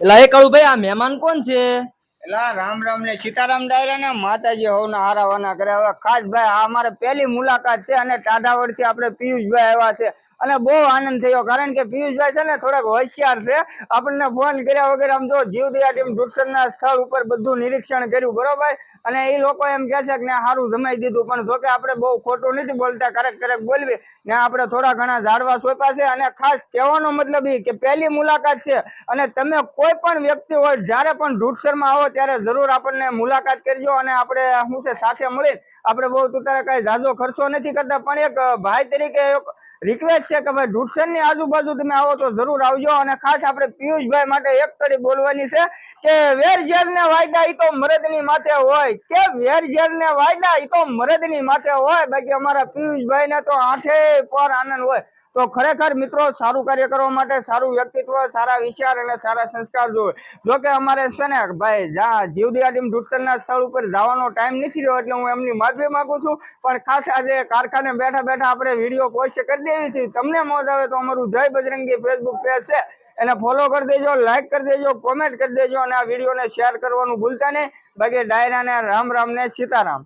એટલે એ કાળુભાઈ આ મહેમાન કોણ છે? એલા રામ રામ ને સીતારામ ડાયરા ને માતાજી હોવના હારાવાના કરે। હવે ખાસ ભાઈ આ અમારે પહેલી મુલાકાત છે અને ટાઢાવડ થી આપણે પિયુષભાઈ આવ્યા છે અને બહુ આનંદ થયો, કારણ કે પિયુષભાઈ છે ને થોડાક હોશિયાર છે। આપણને ફોન કર્યા વગર આમ જો જીવદયા ટીમ ઢુડસરના સ્થળ ઉપર બધું નિરીક્ષણ કર્યું બરોબર, અને એ લોકો એમ કહે છે કે સારું જમાઈ દીધું, પણ જોકે આપણે બહુ ખોટું નથી બોલતા, ક્યારેક બોલવી ને આપણે થોડા ઘણા ઝાડવા સોંપ્યા છે। અને ખાસ કહેવાનો મતલબ એ કે પહેલી મુલાકાત છે અને તમે કોઈ પણ વ્યક્તિ હોય જ્યારે પણ ઢૂઢસરમાં આવો ત્યારે જરૂર આપણને મુલાકાત કરજો, અને આપણે શું છે સાથે મળી આપણે બહુ તુતારે કઈ ઝાઝો ખર્ચો નથી કરતા, પણ એક ભાઈ તરીકે એક રિક્વેસ્ટ છે કે ભાઈ ઢૂઢસરની આજુબાજુ તમે આવો તો જરૂર આવજો। અને ખાસ આપણે પિયુષભાઈ માટે એક કડી બોલવાની છે કે વેર ઝેર ને વાયદા ઈ તો મરદની માથે હોય, કે વેર ઝેર ને વાયદા ઈ તો મરદની માથે હોય, બાકી અમારા પિયુષભાઈ ને તો આઠે પર આનંદ હોય। તો ખરેખર મિત્રો સારું કાર્ય કરવા માટે સારું વ્યક્તિત્વ, સારા વિચાર અને સારા સંસ્કાર જોઈએ। જો કે અમારે છે ને ભાઈ જીવદયા ટીમ ઢૂઢસરના સ્થળ ઉપર જવાનો ટાઈમ નથી રહ્યો, એટલે હું એમની માફી માંગુ છું। પણ ખાસ આજે કારખાને બેઠા બેઠા આપણે વિડીયો પોસ્ટ કરી દેવી છે। તમને મોજ આવે તો અમારું જય બજરંગી ફેસબુક પેજ છે એને ફોલો કરી દેજો, લાઈક કરી દેજો, કોમેન્ટ કરી દેજો, અને આ વિડીયોને શેર કરવાનું ભૂલતા નહીં। બાકી ડાયરાને રામ રામ ને સીતારામ।